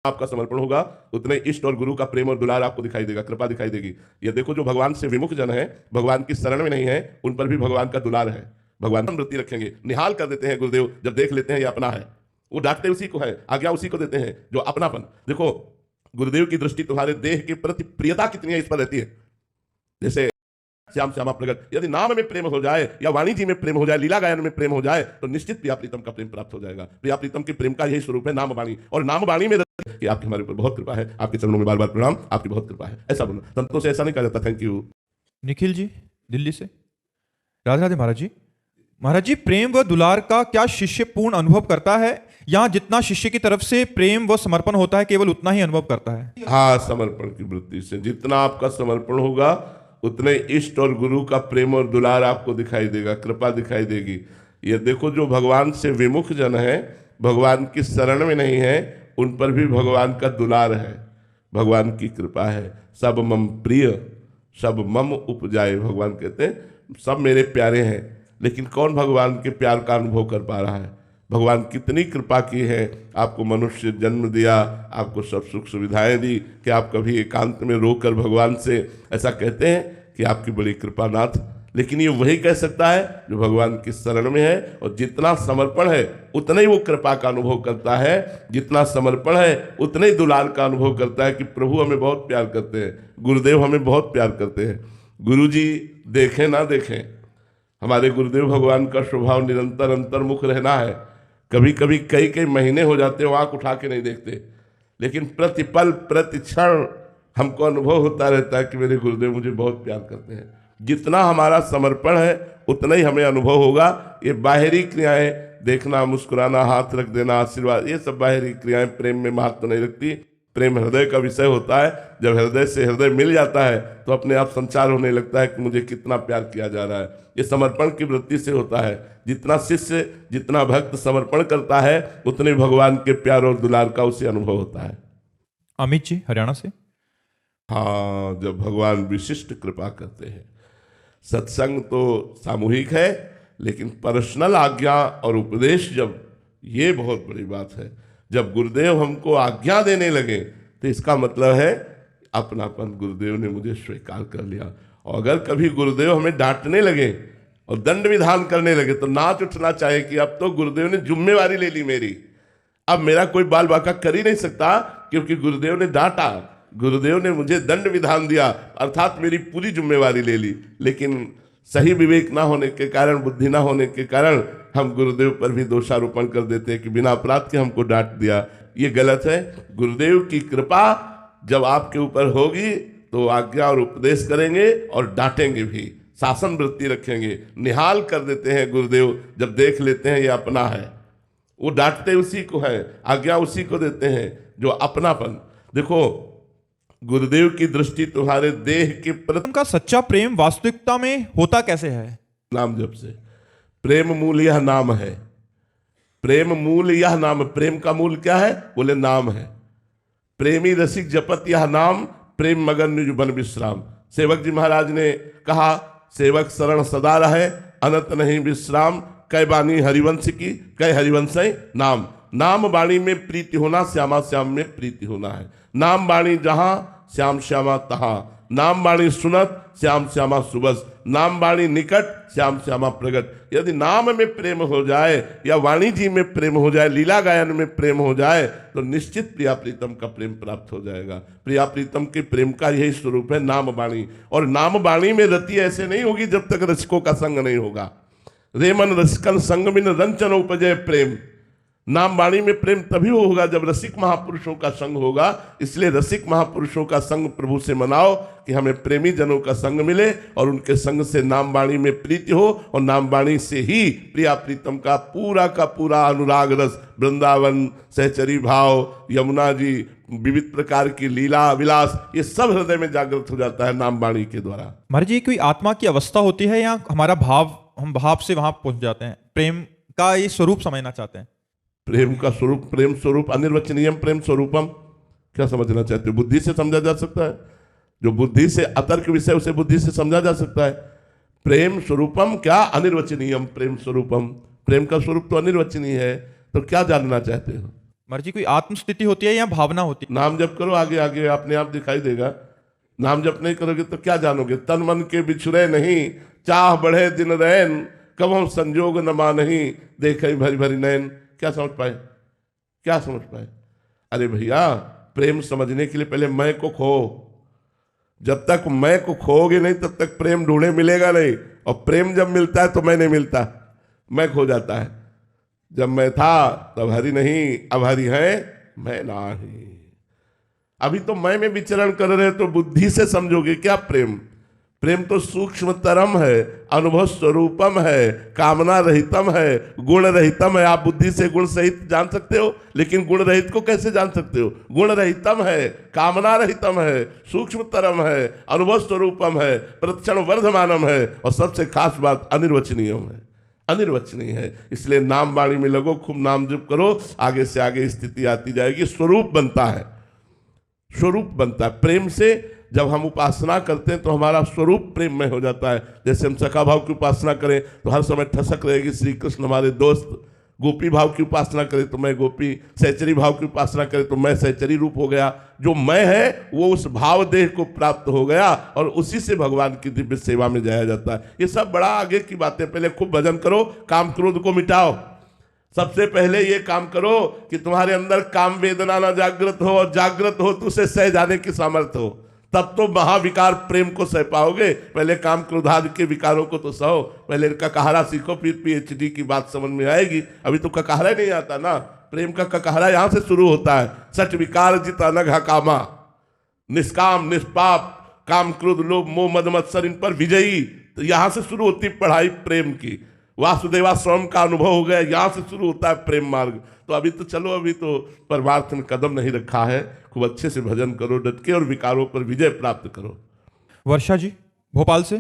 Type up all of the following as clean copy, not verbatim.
आपका समर्पण होगा उतने इष्ट और गुरु का प्रेम और दुलार आपको दिखाई देगा, कृपा दिखाई देगी। ये देखो जो भगवान से विमुख जन है, भगवान की शरण में नहीं है, उन पर भी भगवान का दुलार है। भगवान वृत्ति रखेंगे, निहाल कर देते हैं गुरुदेव जब देख लेते हैं ये अपना है। वो डांटते उसी को है, आज्ञा उसी को देते हैं जो अपनापन। देखो गुरुदेव की दृष्टि तुम्हारे देह के प्रति प्रियता कितनी है इस पर रहती है। जैसे श्याम श्यामा प्रगट, यदि नाम में प्रेम हो जाए या वाणी जी में प्रेम हो जाए, लीला गायन में प्रेम हो जाए, तो निश्चित प्रिया प्रीतम का प्रेम प्राप्त हो जाएगा। प्रिया प्रीतम के प्रेम का यही स्वरूप है नाम वाणी। और नाम वाणी में कि आपकी हमारे ऊपर बहुत कृपा है, आपके चरणों में बार बार प्रणाम, आपकी बहुत कृपा है, ऐसा बोलना। संतों से ऐसा नहीं कहा जाता थैंक यू। निखिल जी दिल्ली से, राधे राधे महाराज जी। महाराज जी, प्रेम व दुलार का क्या शिष्य पूर्ण अनुभव करता है, या जितना शिष्य की तरफ से प्रेम व समर्पण होता है केवल उतना ही अनुभव करता है? हाँ, समर्पण की वृत्ति से जितना आपका समर्पण होगा उतने इष्ट और गुरु का प्रेम और दुलार आपको दिखाई देगा, कृपा दिखाई देगी। ये देखो जो भगवान से विमुख जन है, भगवान की शरण में नहीं है, उन पर भी भगवान का दुलार है, भगवान की कृपा है। सब मम प्रिय सब मम उपजाए, भगवान कहते हैं सब मेरे प्यारे हैं। लेकिन कौन भगवान के प्यार का अनुभव कर पा रहा है? भगवान कितनी कृपा की है, आपको मनुष्य जन्म दिया, आपको सब सुख सुविधाएं दी कि आप कभी एकांत में रोकर भगवान से ऐसा कहते हैं कि आपकी बड़ी कृपा नाथ। लेकिन ये वही कह सकता है जो भगवान की शरण में है, और जितना समर्पण है उतना ही वो कृपा का अनुभव करता है, जितना समर्पण है उतना ही दुलार का अनुभव करता है कि प्रभु हमें बहुत प्यार करते हैं, गुरुदेव हमें बहुत प्यार करते हैं। गुरु जी देखें ना देखें, हमारे गुरुदेव भगवान का स्वभाव निरंतर अंतर्मुख रहना है। कभी कभी कई कई महीने हो जाते हैं आँख उठा के नहीं देखते, लेकिन प्रतिपल प्रति क्षण हमको अनुभव होता रहता है कि मेरे गुरुदेव मुझे बहुत प्यार करते हैं। जितना हमारा समर्पण है उतना ही हमें अनुभव होगा। ये बाहरी क्रियाएं, देखना, मुस्कुराना, हाथ रख देना, आशीर्वाद, ये सब बाहरी क्रियाएं प्रेम में महत्व नहीं रखती। प्रेम हृदय का विषय होता है। जब हृदय से हृदय मिल जाता है तो अपने आप संचार होने लगता है कि मुझे कितना प्यार किया जा रहा है। ये समर्पण की वृत्ति से होता है। जितना शिष्य, जितना भक्त समर्पण करता है उतने भगवान के प्यार और दुलार का उसे अनुभव होता है। अमित जी हरियाणा से। हाँ, जब भगवान विशिष्ट कृपा करते हैं। सत्संग तो सामूहिक है, लेकिन पर्सनल आज्ञा और उपदेश जब, ये बहुत बड़ी बात है। जब गुरुदेव हमको आज्ञा देने लगे तो इसका मतलब है अपनापन, गुरुदेव ने मुझे स्वीकार कर लिया। और अगर कभी गुरुदेव हमें डांटने लगे और दंड विधान करने लगे तो नाच उठना चाहिए कि अब तो गुरुदेव ने जिम्मेवारी ले ली मेरी, अब मेरा कोई बाल बाका कर ही नहीं सकता, क्योंकि गुरुदेव ने डांटा, गुरुदेव ने मुझे दंड विधान दिया, अर्थात मेरी पूरी जिम्मेवारी ले ली। लेकिन सही विवेक ना होने के कारण, बुद्धि ना होने के कारण हम गुरुदेव पर भी दोषारोपण कर देते हैं कि बिना अपराध के हमको डांट दिया। ये गलत है। गुरुदेव की कृपा जब आपके ऊपर होगी तो आज्ञा और उपदेश करेंगे और डांटेंगे भी, शासन वृत्ति रखेंगे। निहाल कर देते हैं गुरुदेव जब देख लेते हैं ये अपना है। वो डांटते उसी को है, आज्ञा उसी को देते हैं जो अपनापन। देखो गुरुदेव की दृष्टि तुम्हारे देह के प्रति। उनका सच्चा प्रेम वास्तविकता में होता कैसे है? नाम जप से। प्रेम मूल यह नाम है, प्रेम मूल यह नाम। प्रेम का मूल क्या है? बोले नाम है। प्रेमी रसिक जपत यह नाम, प्रेम मगन निज बन विश्राम। सेवक जी महाराज ने कहा, सेवक शरण सदा रहे, अनंत नहीं विश्राम। कै बानी हरिवंश की, कै हरिवंश नाम। नाम वाणी में प्रीति होना, श्यामा श्याम में प्रीति होना है। नाम वाणी जहां, श्याम श्यामा तहां। नाम वाणी सुनत, श्याम श्यामा सुबस। नाम वाणी निकट, श्याम श्यामा प्रगट। यदि नाम में प्रेम हो जाए या वाणी जी में प्रेम हो जाए, लीला गायन में प्रेम हो जाए, तो निश्चित प्रिया प्रीतम का प्रेम प्राप्त हो जाएगा। प्रिया प्रीतम के प्रेम का यही स्वरूप है नाम वाणी। और नाम वाणी में रति ऐसे नहीं होगी जब तक रसिकों का संग नहीं होगा। रेमन रसिकन संग बिन रंचन उपजय प्रेम। नाम वाणी में प्रेम तभी होगा जब रसिक महापुरुषों का संग होगा। इसलिए रसिक महापुरुषों का संग प्रभु से मनाओ कि हमें प्रेमी जनों का संग मिले और उनके संग से नाम वाणी में प्रीति हो, और नाम वाणी से ही प्रिया प्रीतम का पूरा अनुराग रस, वृंदावन, सहचरी भाव, यमुना जी, विविध प्रकार की लीला विलास, ये सब हृदय में जागृत हो जाता है नाम वाणी के द्वारा। महाराज जी, कोई आत्मा की अवस्था होती है या हमारा भाव, हम भाव से वहां पहुंच जाते हैं? प्रेम का ये स्वरूप समझना चाहते हैं। प्रेम का स्वरूप, प्रेम स्वरूप अनिर्वचनीयम प्रेम स्वरूपम। क्या समझना चाहते हो? बुद्धि से समझा जा सकता है। जो बुद्धि से अतर्क विषय उसे बुद्धि से समझा जा सकता है। प्रेम स्वरूपम क्या? अनिर्वचनीयम प्रेम स्वरूपम। प्रेम का स्वरूप तो अनिर्वचनीय है। तो क्या जानना चाहते हो? महाराज जी कोई आत्मस्थिति होती है या भावना होती है? नाम जप करो, आगे आगे अपने आप दिखाई देगा। नाम जप नहीं करोगे तो क्या जानोगे? तन मन के बिछुरे नहीं, चाह बढ़े दिन रैन, कब हम संजोग न मानही, देखे भरी भरी नैन। क्या समझ पाए? क्या समझ पाए? अरे भैया, प्रेम समझने के लिए पहले मैं को खो। जब तक मैं को खोगे नहीं तब तक प्रेम ढूंढे मिलेगा नहीं, और प्रेम जब मिलता है तो मैं नहीं मिलता, मैं खो जाता है। जब मैं था तब हरि नहीं, अब हरि है मैं नहीं। अभी तो मैं में विचरण कर रहे तो बुद्धि से समझोगे क्या प्रेम? प्रेम तो सूक्ष्मतरम है, अनुभव स्वरूपम है, कामना रहितम है, गुण रहितम है। आप बुद्धि से गुण सहित जान सकते हो, लेकिन गुण रहित को कैसे जान सकते हो? गुण रहितम है, कामना रहितम है, सूक्ष्मतरम है, अनुभव स्वरूपम है, प्रतिक्षण वर्धमानम है, और सबसे खास बात अनिर्वचनीयम है, अनिर्वचनीय है। इसलिए नाम वाणी में लगो, खूब नाम जप करो, आगे से आगे स्थिति आती जाएगी, स्वरूप बनता है, स्वरूप बनता है। प्रेम से जब हम उपासना करते हैं तो हमारा स्वरूप प्रेम में हो जाता है। जैसे हम सखा भाव की उपासना करें तो हर समय ठसक रहेगी श्री कृष्ण हमारे दोस्त। गोपी भाव की उपासना करें तो मैं गोपी, सहचरी भाव की उपासना करें तो मैं सहचरी रूप हो गया। जो मैं है वो उस भाव देह को प्राप्त हो गया, और उसी से भगवान की दिव्य सेवा में जाया जाता है। ये सब बड़ा आगे की बातें। पहले खूब भजन करो, काम क्रोध को मिटाओ। सबसे पहले ये काम करो कि तुम्हारे अंदर काम वेदना ना जागृत हो, और जागृत हो तो उसे सह जाने की सामर्थ्य हो, तब तो महाविकार प्रेम को सह पाओगे। पहले काम क्रोधादि के विकारों को तो सहो, पहले ककहरा सीखो, फिर पीएचडी की बात समझ में आएगी। अभी तो ककहरा नहीं आता ना। प्रेम का ककहरा यहां से शुरू होता है। सच विकार जित अनघा कामा, निष्काम निष्पाप, काम क्रोध लोभ मोह मद मत्सर इन पर विजयी। तो यहां से शुरू होती पढ़ाई प्रेम की। वासुदेवा स्वयं का अनुभव हो गया, यहां से शुरू होता है प्रेम मार्ग। तो अभी तो चलो, अभी तो परमार्थ में कदम नहीं रखा है। खूब अच्छे से भजन करो डट के, और विकारों पर विजय प्राप्त करो। वर्षा जी भोपाल से,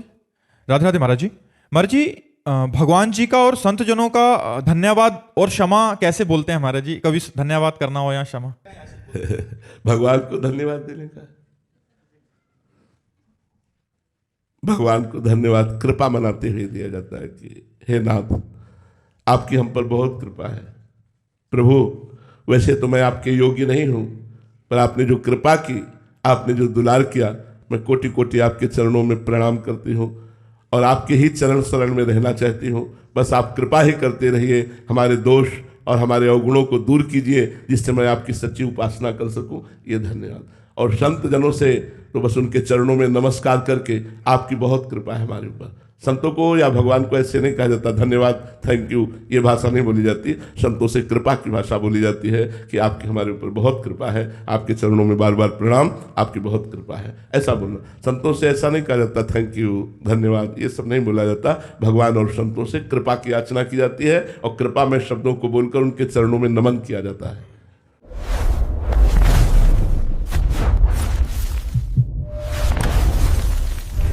राधे राधे महाराज जी। महाराज जी भगवान जी का और संत जनों का धन्यवाद और क्षमा कैसे बोलते हैं महाराज जी? कभी धन्यवाद करना हो या क्षमा? भगवान को धन्यवाद देने का, भगवान को धन्यवाद कृपा मनाते हुए दिया जाता है कि हे नाथ, आपकी हम पर बहुत कृपा है। प्रभु, वैसे तो मैं आपके योग्य नहीं हूं, पर आपने जो कृपा की, आपने जो दुलार किया, मैं कोटि कोटि आपके चरणों में प्रणाम करती हूँ, और आपके ही चरण शरण में रहना चाहती हूँ। बस आप कृपा ही करते रहिए, हमारे दोष और हमारे अवगुणों को दूर कीजिए, जिससे मैं आपकी सच्ची उपासना कर सकूँ। ये धन्यवाद। और संत जनों से तो बस उनके चरणों में नमस्कार करके, आपकी बहुत कृपा है हमारे ऊपर। संतों को या भगवान को ऐसे नहीं कहा जाता धन्यवाद, थैंक यू, ये भाषा नहीं बोली जाती। संतों से कृपा की भाषा बोली जाती है कि आपकी हमारे ऊपर बहुत कृपा है, आपके चरणों में बार बार प्रणाम, आपकी बहुत कृपा है, ऐसा बोलना। संतों से ऐसा नहीं कहा जाता थैंक यू, धन्यवाद, ये सब नहीं बोला जाता। भगवान और संतों से कृपा की याचना की जाती है, और कृपा में शब्दों को बोलकर उनके चरणों में नमन किया जाता है।